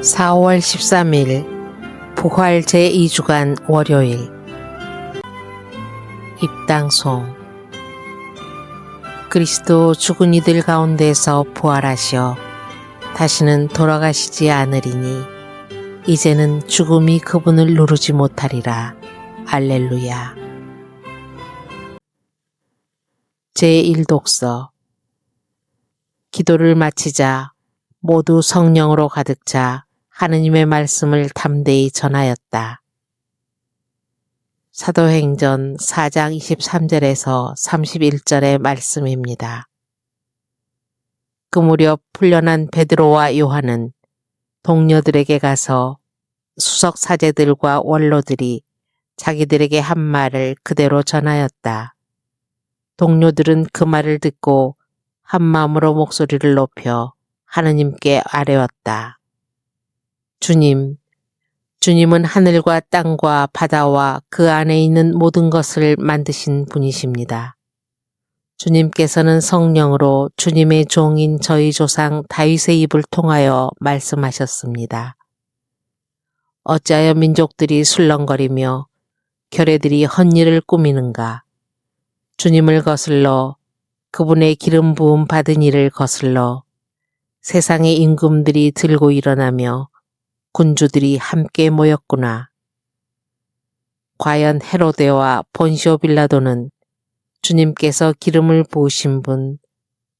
4월 13일 부활 제2주간 월요일 입당송. 그리스도 죽은 이들 가운데서 부활하셔 다시는 돌아가시지 않으리니 이제는 죽음이 그분을 누르지 못하리라. 할렐루야. 제1독서. 기도를 마치자 모두 성령으로 가득 차 하느님의 말씀을 담대히 전하였다. 사도행전 4장 23절에서 31절의 말씀입니다. 그 무렵 훈련한 베드로와 요한은 동료들에게 가서 수석 사제들과 원로들이 자기들에게 한 말을 그대로 전하였다. 동료들은 그 말을 듣고 한 마음으로 목소리를 높여 하느님께 아뢰었다. 주님은 하늘과 땅과 바다와 그 안에 있는 모든 것을 만드신 분이십니다. 주님께서는 성령으로 주님의 종인 저희 조상 다윗의 입을 통하여 말씀하셨습니다. 어찌하여 민족들이 술렁거리며 결의들이 헛일을 꾸미는가? 주님을 거슬러 그분의 기름 부음 받은 이를 거슬러 세상의 임금들이 들고 일어나며 군주들이 함께 모였구나. 과연 헤로데와 본시오 빌라도는 주님께서 기름을 부으신 분,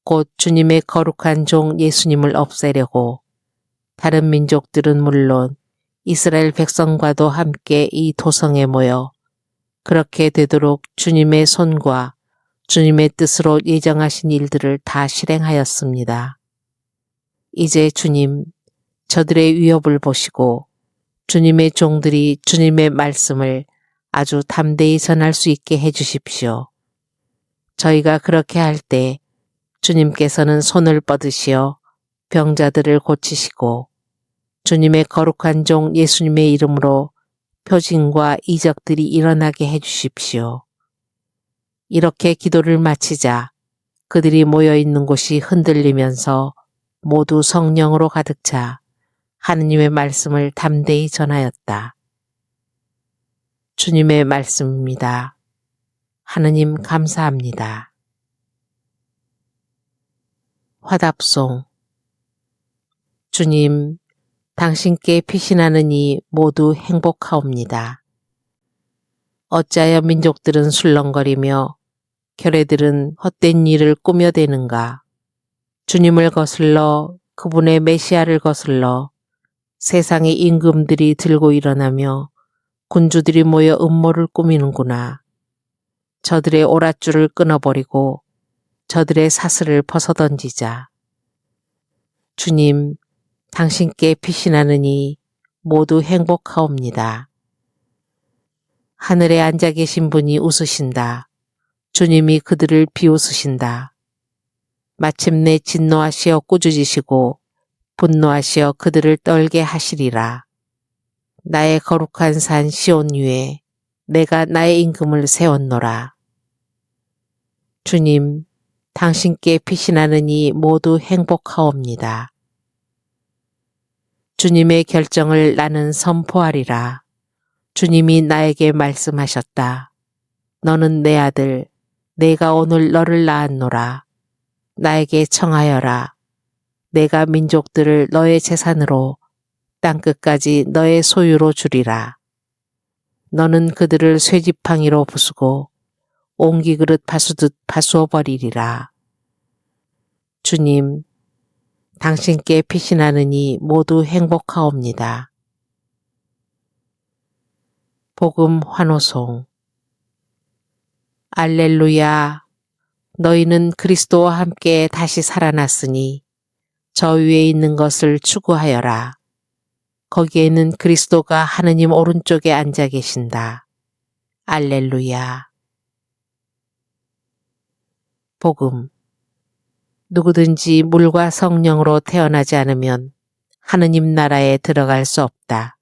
곧 주님의 거룩한 종 예수님을 없애려고 다른 민족들은 물론 이스라엘 백성과도 함께 이 도성에 모여 그렇게 되도록 주님의 손과 주님의 뜻으로 예정하신 일들을 다 실행하였습니다. 이제 주님, 저들의 위협을 보시고 주님의 종들이 주님의 말씀을 아주 담대히 전할 수 있게 해주십시오. 저희가 그렇게 할 때 주님께서는 손을 뻗으시어 병자들을 고치시고 주님의 거룩한 종 예수님의 이름으로 표징과 이적들이 일어나게 해주십시오. 이렇게 기도를 마치자 그들이 모여있는 곳이 흔들리면서 모두 성령으로 가득 차 하느님의 말씀을 담대히 전하였다. 주님의 말씀입니다. 하느님 감사합니다. 화답송. 주님, 당신께 피신하느니 모두 행복하옵니다. 어찌하여 민족들은 술렁거리며 결의들은 헛된 일을 꾸며대는가? 주님을 거슬러 그분의 메시아를 거슬러 세상의 임금들이 들고 일어나며 군주들이 모여 음모를 꾸미는구나. 저들의 오랏줄을 끊어버리고 저들의 사슬을 벗어던지자. 주님, 당신께 피신하느니 모두 행복하옵니다. 하늘에 앉아 계신 분이 웃으신다. 주님이 그들을 비웃으신다. 마침내 진노하시어 꾸짖으시고 분노하시어 그들을 떨게 하시리라. 나의 거룩한 산 시온 위에 내가 나의 임금을 세웠노라. 주님, 당신께 피신하느니 모두 행복하옵니다. 주님의 결정을 나는 선포하리라. 주님이 나에게 말씀하셨다. 너는 내 아들, 내가 오늘 너를 낳았노라. 나에게 청하여라. 내가 민족들을 너의 재산으로 땅끝까지 너의 소유로 주리라. 너는 그들을 쇠지팡이로 부수고 옹기그릇 파수듯 파수어 버리리라. 주님, 당신께 피신하느니 모두 행복하옵니다. 복음 환호송. 알렐루야. 너희는 그리스도와 함께 다시 살아났으니 저 위에 있는 것을 추구하여라. 거기에는 그리스도가 하느님 오른쪽에 앉아 계신다. 알렐루야. 복음. 누구든지 물과 성령으로 태어나지 않으면 하느님 나라에 들어갈 수 없다.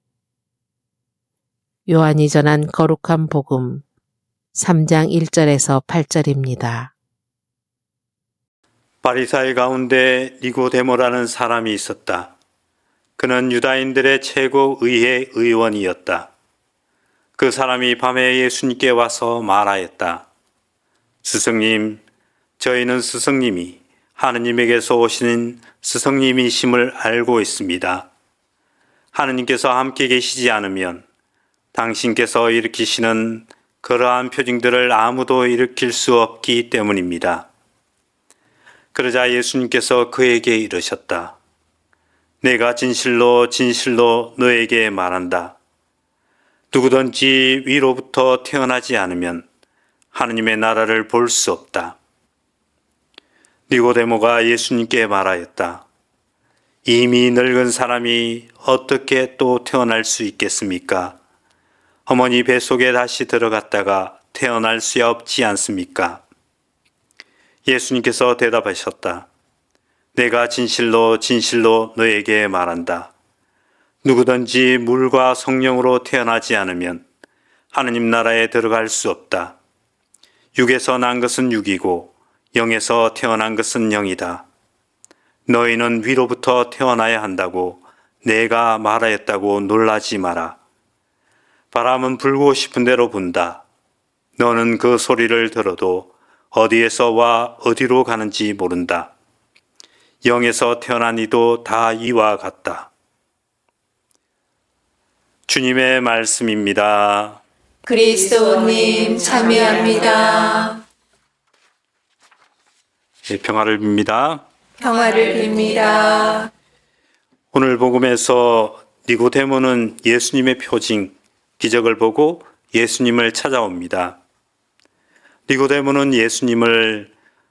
요한이 전한 거룩한 복음 3장 1절에서 8절입니다. 바리사의 가운데 니고데모라는 사람이 있었다. 그는 유다인들의 최고 의회 의원이었다. 그 사람이 밤에 예수님께 와서 말하였다. 스승님, 저희는 스승님이 하느님에게서 오시는 스승님이심을 알고 있습니다. 하느님께서 함께 계시지 않으면 당신께서 일으키시는 그러한 표징들을 아무도 일으킬 수 없기 때문입니다. 그러자 예수님께서 그에게 이르셨다. 내가 진실로 진실로 너에게 말한다. 누구든지 위로부터 태어나지 않으면 하느님의 나라를 볼 수 없다. 니고데모가 예수님께 말하였다. 이미 늙은 사람이 어떻게 또 태어날 수 있겠습니까? 어머니 뱃속에 다시 들어갔다가 태어날 수 없지 않습니까? 예수님께서 대답하셨다. 내가 진실로 진실로 너에게 말한다. 누구든지 물과 성령으로 태어나지 않으면 하느님 나라에 들어갈 수 없다. 육에서 난 것은 육이고 영에서 태어난 것은 영이다. 너희는 위로부터 태어나야 한다고 내가 말하였다고 놀라지 마라. 바람은 불고 싶은 대로 분다. 너는 그 소리를 들어도 어디에서 와 어디로 가는지 모른다. 영에서 태어난 이도 다 이와 같다. 주님의 말씀입니다. 그리스도님 참여합니다. 네, 평화를 빕니다. 평화를 빕니다. 오늘 복음에서 니고데모는 예수님의 표징, 기적을 보고 예수님을 찾아옵니다. 니고데모는 예수님을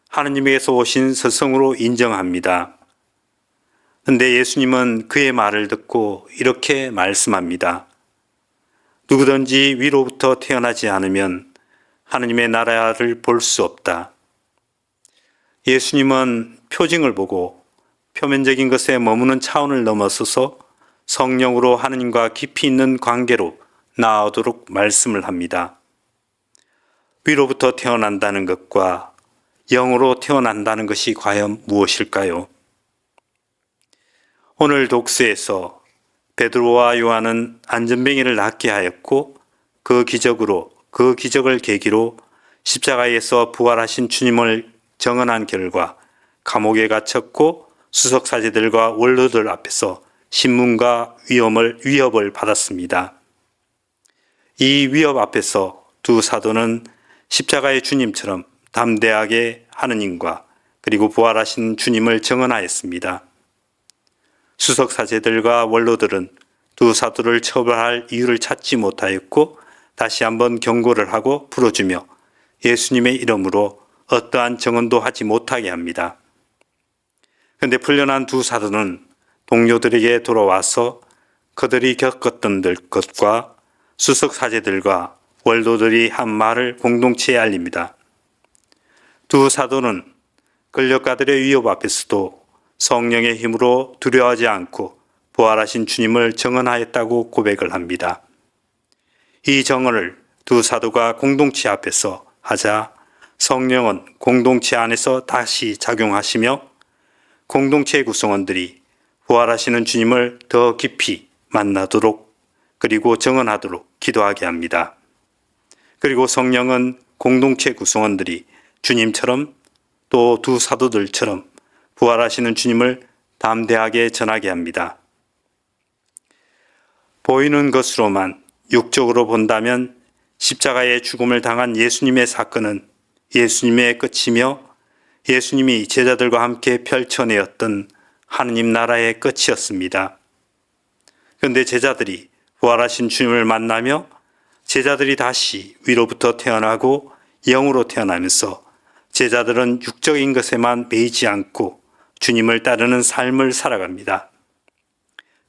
하느님에게서 오신 스승으로 인정합니다. 그런데 예수님은 그의 말을 듣고 이렇게 말씀합니다. 누구든지 위로부터 태어나지 않으면 하느님의 나라를 볼 수 없다. 예수님은 표징을 보고 표면적인 것에 머무는 차원을 넘어서서 성령으로 하느님과 깊이 있는 관계로 나아오도록 말씀을 합니다. 위로부터 태어난다는 것과 영으로 태어난다는 것이 과연 무엇일까요? 오늘 독서에서 베드로와 요한은 안전뱅이를 낫게 하였고 그 기적을 계기로 십자가에서 부활하신 주님을 정언한 결과 감옥에 갇혔고 수석사제들과 원로들 앞에서 신문과 위협을 받았습니다. 이 위협 앞에서 두 사도는 십자가의 주님처럼 담대하게 하느님과 그리고 부활하신 주님을 정언하였습니다. 수석사제들과 원로들은 두 사도를 처벌할 이유를 찾지 못하였고 다시 한번 경고를 하고 풀어주며 예수님의 이름으로 어떠한 정언도 하지 못하게 합니다. 그런데 풀려난 두 사도는 동료들에게 돌아와서 그들이 겪었던 것과 수석사제들과 원로들이 한 말을 공동체에 알립니다. 두 사도는 권력가들의 위협 앞에서도 성령의 힘으로 두려워하지 않고 부활하신 주님을 정언하였다고 고백을 합니다. 이 정언을 두 사도가 공동체 앞에서 하자 성령은 공동체 안에서 다시 작용하시며 공동체 구성원들이 부활하시는 주님을 더 깊이 만나도록 그리고 정언하도록 기도하게 합니다. 그리고 성령은 공동체 구성원들이 주님처럼 또 두 사도들처럼 부활하시는 주님을 담대하게 전하게 합니다. 보이는 것으로만 육적으로 본다면 십자가의 죽음을 당한 예수님의 사건은 예수님의 끝이며 예수님이 제자들과 함께 펼쳐내었던 하느님 나라의 끝이었습니다. 그런데 제자들이 부활하신 주님을 만나며 제자들이 다시 위로부터 태어나고 영으로 태어나면서 제자들은 육적인 것에만 매이지 않고 주님을 따르는 삶을 살아갑니다.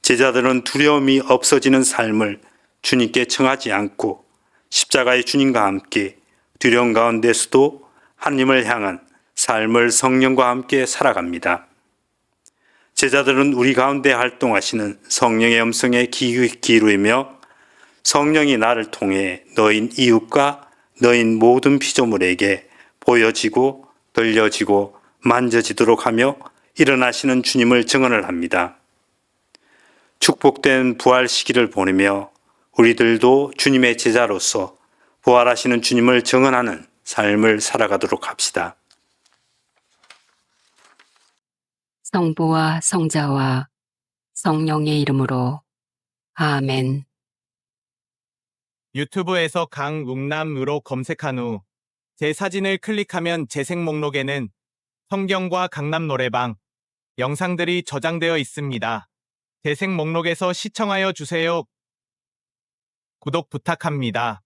제자들은 두려움이 없어지는 삶을 주님께 청하지 않고 십자가의 주님과 함께 두려움 가운데서도 하나님을 향한 삶을 성령과 함께 살아갑니다. 제자들은 우리 가운데 활동하시는 성령의 음성에 기울이며 성령이 나를 통해 너인 이웃과 너인 모든 피조물에게 보여지고 들려지고 만져지도록 하며 일어나시는 주님을 증언을 합니다. 축복된 부활 시기를 보내며 우리들도 주님의 제자로서 부활하시는 주님을 증언하는 삶을 살아가도록 합시다. 성부와 성자와 성령의 이름으로 아멘. 유튜브에서 강웅남으로 검색한 후 제 사진을 클릭하면 재생 목록에는 성경과 강남 노래방 영상들이 저장되어 있습니다. 재생 목록에서 시청하여 주세요. 구독 부탁합니다.